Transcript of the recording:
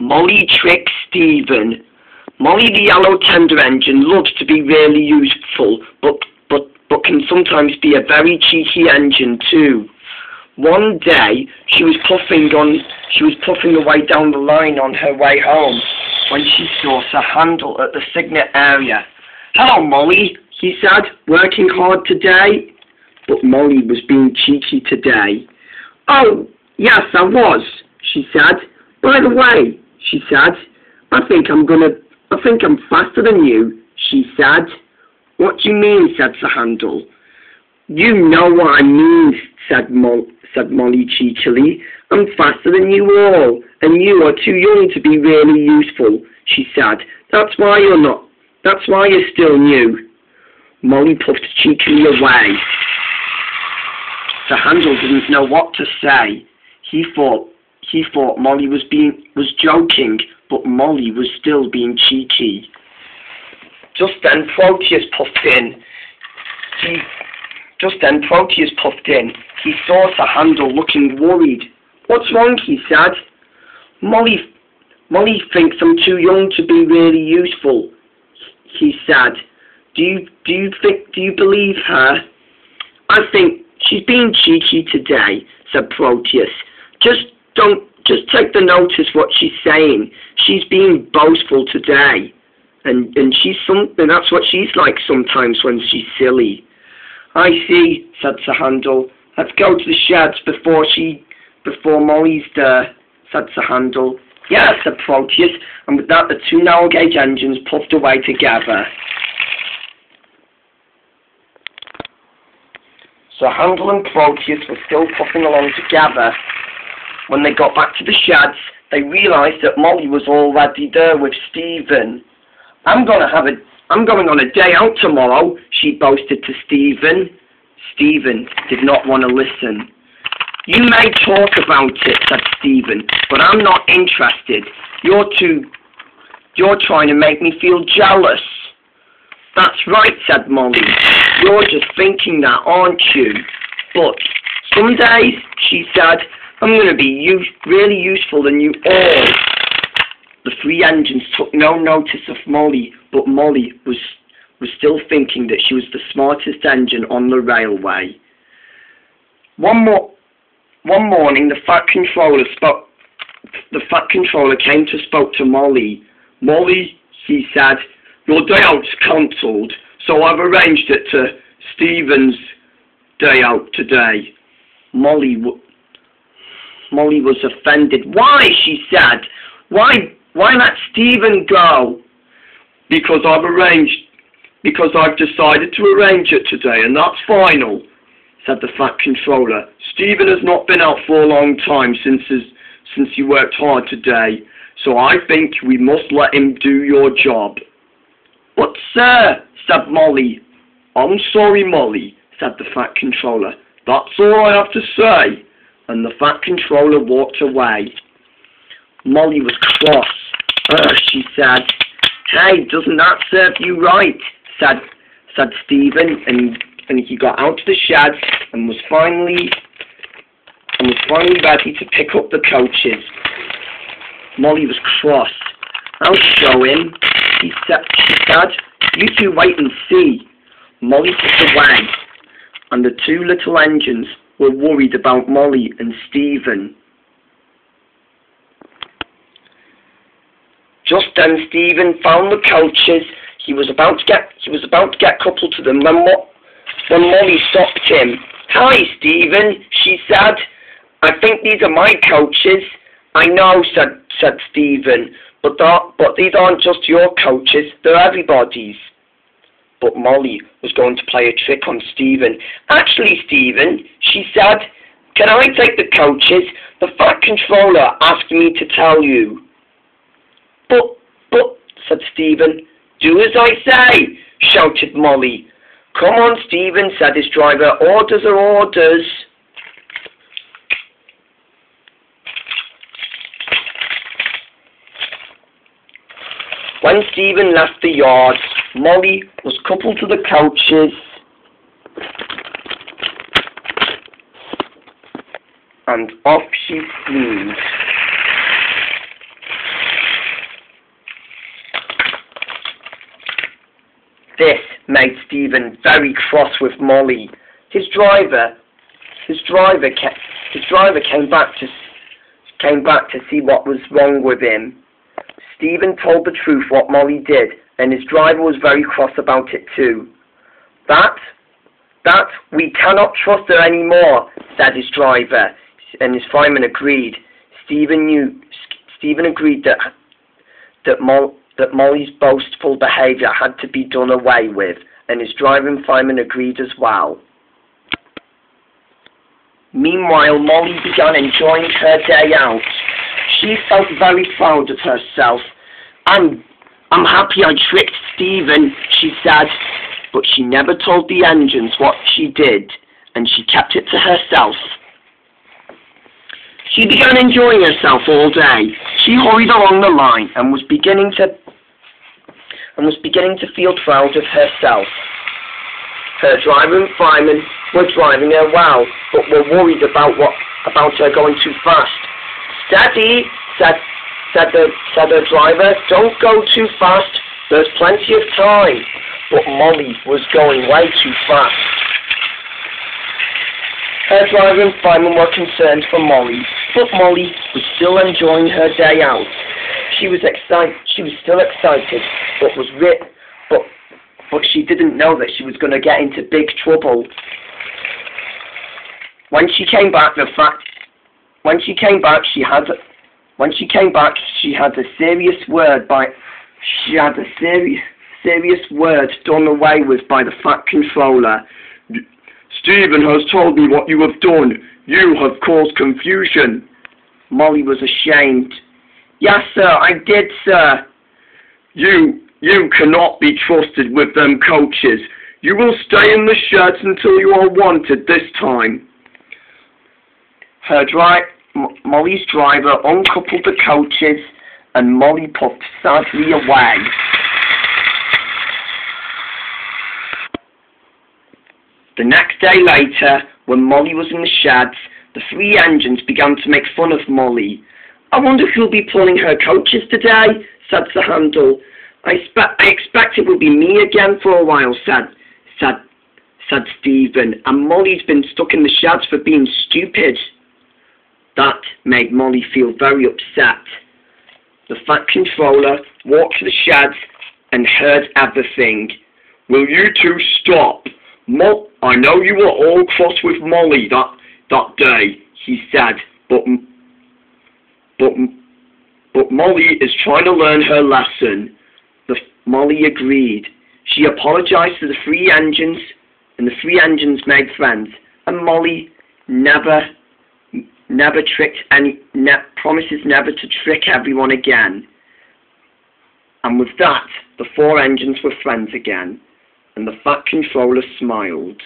Molly tricks Stephen. Molly the yellow tender engine loves to be really useful, but can sometimes be a very cheeky engine too. One day she was puffing away down the line on her way home when she saw Sir Handel at the Signet area. "Hello, Molly," he said, "working hard today?" But Molly was being cheeky today. "Oh, yes, I was," she said. "By the way," she said, I think I'm faster than you," she said. "What do you mean?" said Sir Handel. "You know what I mean," said Molly cheekily. "I'm faster than you all, and you are too young to be really useful," she said. That's why you're still new." Molly puffed cheekily away. Sir Handel didn't know what to say. He thought Molly was joking, but Molly was still being cheeky. Just then Proteus puffed in. He saw Sir Handel looking worried. "What's wrong?" he said. Molly thinks I'm too young to be really useful," he said. Do you believe her?" "I think she's being cheeky today," said Proteus. Just take the notice what she's saying. She's being boastful today. And she's something, that's what she's like sometimes when she's silly." "I see," said Sir Handel. "Let's go to the sheds before Molly's there," said Sir Handel. "Yes," said Proteus, and with that the two narrow gauge engines puffed away together. Sir Handel and Proteus were still puffing along together. When they got back to the sheds, they realised that Molly was already there with Stephen. I'm going on a day out tomorrow," she boasted to Stephen. Stephen did not want to listen. "You may talk about it," said Stephen, "but I'm not interested. You're trying to make me feel jealous." "That's right," said Molly. "You're just thinking that, aren't you? But some days," she said, "I'm going to be really useful than you all." The three engines took no notice of Molly, but Molly was still thinking that she was the smartest engine on the railway. One morning, the Fat Controller came to spoke to Molly. "Molly," he said, "your day out's cancelled, so I've arranged it to Stephen's day out today." Molly was offended. "Why?" she said. Why let Stephen go?" Because I've decided to arrange it today, and that's final," said the Fat Controller. "Stephen has not been out for a long time since he worked hard today, so I think we must let him do your job." "But sir," said Molly. "I'm sorry, Molly," said the Fat Controller. "That's all I have to say." And the Fat Controller walked away. Molly was cross. She said. "Hey, doesn't that serve you right?" said Stephen, and he got out of the shed and was finally ready to pick up the coaches. Molly was cross. "I'll show him," she said. "You two wait and see." Molly took away, and the two little engines were worried about Molly and Stephen. Just then Stephen found the coaches. He was about to get coupled to them when Molly stopped him. "Hi, Stephen," she said. "I think these are my coaches." "I know," said Stephen, but these aren't just your coaches, they're everybody's." But Molly was going to play a trick on Stephen. "Actually, Stephen," she said, "can I take the coaches? The Fat Controller asked me to tell you." But, said Stephen. "Do as I say," shouted Molly. "Come on, Stephen," said his driver. "Orders are orders." When Stephen left the yard, Molly was coupled to the coaches and off she flew. made Stephen very cross with Molly. His driver came back to see what was wrong with him. Stephen told the truth what Molly did, and his driver was very cross about it too. That we cannot trust her anymore, said his driver, and his fireman agreed. Stephen agreed that Molly's boastful behaviour had to be done away with, and his driver and fireman agreed as well. Meanwhile, Molly began enjoying her day out. She felt very proud of herself. I'm happy I tricked Stephen, she said, but she never told the engines what she did, and she kept it to herself. She began enjoying herself all day. She hurried along the line and was beginning to feel proud of herself. Her driver and fireman were driving her well, but were worried about her going too fast. Steady, said her driver. Don't go too fast. There's plenty of time. But Molly was going way too fast. Her driver and fireman were concerned for Molly, but Molly was still enjoying her day out. She was still excited, but she didn't know that she was going to get into big trouble. When she came back, she had a serious word done away with by the Fat Controller. Stephen has told me what you have done. You have caused confusion. Molly was ashamed. Yes, sir, I did, sir. You cannot be trusted with them coaches. You will stay in the sheds until you are wanted this time. Molly's driver uncoupled the coaches, and Molly puffed sadly away. The next day later, when Molly was in the sheds, the three engines began to make fun of Molly. I wonder who'll be pulling her coaches today, said Sir Handel. I expect it will be me again for a while, said Stephen, and Molly's been stuck in the sheds for being stupid. That made Molly feel very upset. The Fat Controller walked to the sheds and heard everything. Will you two stop? I know you were all cross with Molly that day, he said, but Molly is trying to learn her lesson. Molly agreed. She apologized to the three engines, and the three engines made friends, and Molly promises never to trick everyone again. And with that, the four engines were friends again, and the Fat Controller smiled.